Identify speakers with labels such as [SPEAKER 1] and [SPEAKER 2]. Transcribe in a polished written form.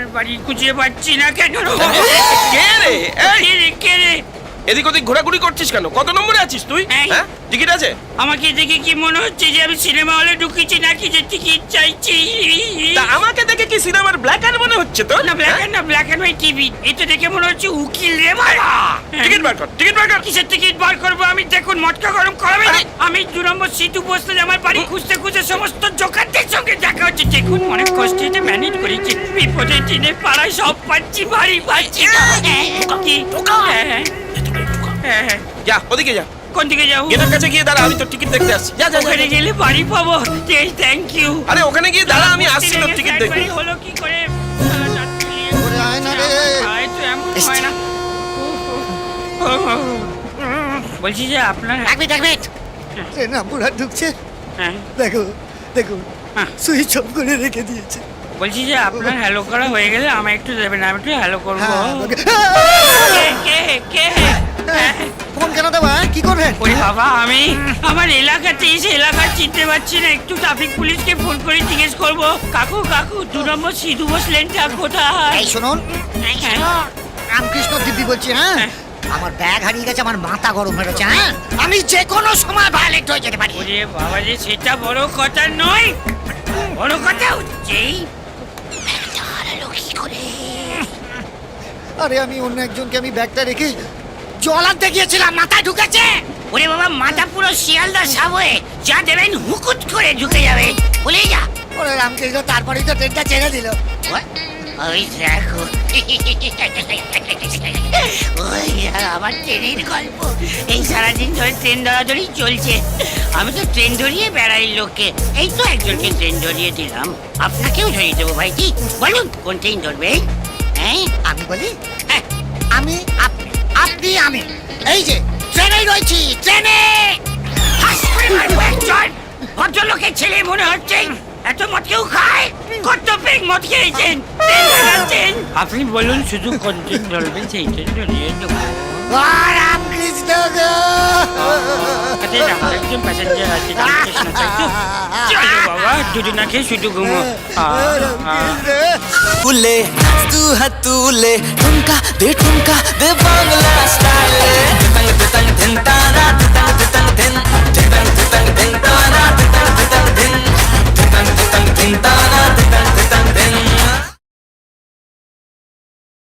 [SPEAKER 1] আমার বাড়ি খুঁজে পাচ্ছি না কেন?
[SPEAKER 2] কে রে? এই,
[SPEAKER 1] কে রে?
[SPEAKER 2] এদিক ওদিক ঘোরাঘুরি করছিস কেন? কত নম্বরে আছিস তুই?
[SPEAKER 1] এই।
[SPEAKER 2] হ্যাঁ, টিকিট আছে?
[SPEAKER 1] আমাকে দেখে কি মনে হচ্ছে যে আমি সিনেমা হলে ঢুকেছি নাকি যে টিকিট চাইছি?
[SPEAKER 2] তা আমাকে দেখে কি সিনেমার ব্ল্যাক অ্যান্ড মনে হচ্ছে তো?
[SPEAKER 1] না ব্ল্যাক অ্যান্ড হোয়াইট টিভি। এটা দেখে মনে হচ্ছে উকিল রে মারা।
[SPEAKER 2] টিকিট বার কর, টিকিট বার কর।
[SPEAKER 1] কিসের টিকিট বার করবো আমি? দেখুন মটকা গরম করাবে না।
[SPEAKER 2] আরে!
[SPEAKER 1] আমি 2 নম্বর সিটু বসতে আমার বাড়ি খুঁজতে খুঁজতে সমস্ত জোকারদের সঙ্গে দেখা হচ্ছে। দেখুন অনেক কষ্টে যে ম্যানেজ করেছি। বিপদে দিনে পাড়ায় সব পাচ্ছি, বাড়ি পাচ্ছি না। কি? হ্যাঁ।
[SPEAKER 2] যা ওদিকে যা,
[SPEAKER 1] কোন দিকে যাবো?
[SPEAKER 2] গেটের কাছে গিয়ে দাঁড়া, আমি তোর টিকিট দেখতে আসছি। যা যা, যা
[SPEAKER 1] ওখানে গেলে বাড়ি পাবো। Thank you.
[SPEAKER 2] আরে ওখানে গিয়ে দাঁড়া, আমি আসছি তোর টিকিট দেখতে।
[SPEAKER 1] হলো কি করে?
[SPEAKER 3] ওরে আয় না রে।
[SPEAKER 1] আয় তো এমন হয় না। বলছি যে আপনার
[SPEAKER 3] ট্রেন রামপুরহাট ঢুকছে।
[SPEAKER 1] হ্যাঁ
[SPEAKER 3] দেখো দেখো,
[SPEAKER 1] হ্যাঁ।
[SPEAKER 3] সুইচ অফ করে রেখে দিয়েছে।
[SPEAKER 1] বলছি যে আপনার হ্যালো করা হয়ে গেলে আমায় একটু দেবেন, আমি একটু হ্যালো করবো।
[SPEAKER 3] হ্যাঁ,
[SPEAKER 1] কে
[SPEAKER 3] ফোন কেন দেবো? কি করবেন?
[SPEAKER 1] ওরে বাবা, আমি আমার এলাকাতে এসে এলাকা চিনতে পারছি না। একটু ট্রাফিক পুলিশকে ফোন করে জিজ্ঞেস করবো, কাকু 2 নম্বর সিধু বসলেনটা কোথায়?
[SPEAKER 3] এই শুনুন, রামকৃষ্ণ দিব্যি বলছি। হ্যাঁ, আমার ব্যাগ হারিয়ে গেছে, আমার মাথা গরম হয়ে গেছে। হ্যাঁ, আমি যে কোনো সময় ভায়োলেট হয়ে যেতে পারি।
[SPEAKER 1] ওরে বাবা রে, সেটা বড় কথা নয়। বড় কথা হচ্ছে ব্যাগটা হারালো কি করে?
[SPEAKER 3] আরে আমি অন্য একজনকে আমি ব্যাগটা রেখে জল আনতে গিয়েছিলাম, মাথায় ঢুকেছে।
[SPEAKER 1] ওরে বাবা, মাথা পুরো শিয়ালদা সাবয়ে, যা দেবেন হুকুট করে ঢুকে যাবে। বলে যা।
[SPEAKER 3] ওরে রামকৃষ্ণ, তারপরেই তো ট্রেনটা ছেড়ে দিল।
[SPEAKER 1] ওই দেখো, ওই আমার ট্রেনের গল্প। এই সারাদিন ধরে ট্রেন ধরাধরি চলছে। আমি তো ট্রেন ধরিয়ে বেড়াই লোককে। এই তো একজনকে ট্রেন ধরিয়ে দিলাম, আপনাকেও ধরিয়ে দেবো ভাইজি। বলুন কোন ট্রেন ধরবে? হ্যাঁ
[SPEAKER 3] আমি বলি, হ্যাঁ, আমি, আপনি, আপনি, আমি, এই যে ট্রেনেই রয়েছি, ট্রেনে।
[SPEAKER 1] ভদ্রলোকের ছেলে মনে হচ্ছে। এত মদ কেউ খায়? কত পেক মদ খেয়েছেন? আপনি বলুন শুধু কোন ট্রেন ধরবেন, সেই ট্রেন ধরিয়ে দেবো।
[SPEAKER 3] রামকৃষ্ণ গো।
[SPEAKER 1] একজন প্যাসেঞ্জার আছে, রামকৃষ্ণ তাই তো? চলো বাবা, দুধ না খেয়ে শুধু ঘুমো।
[SPEAKER 4] তুলে তু হাতুলে ঠুমকা দে বাংলা স্টাইল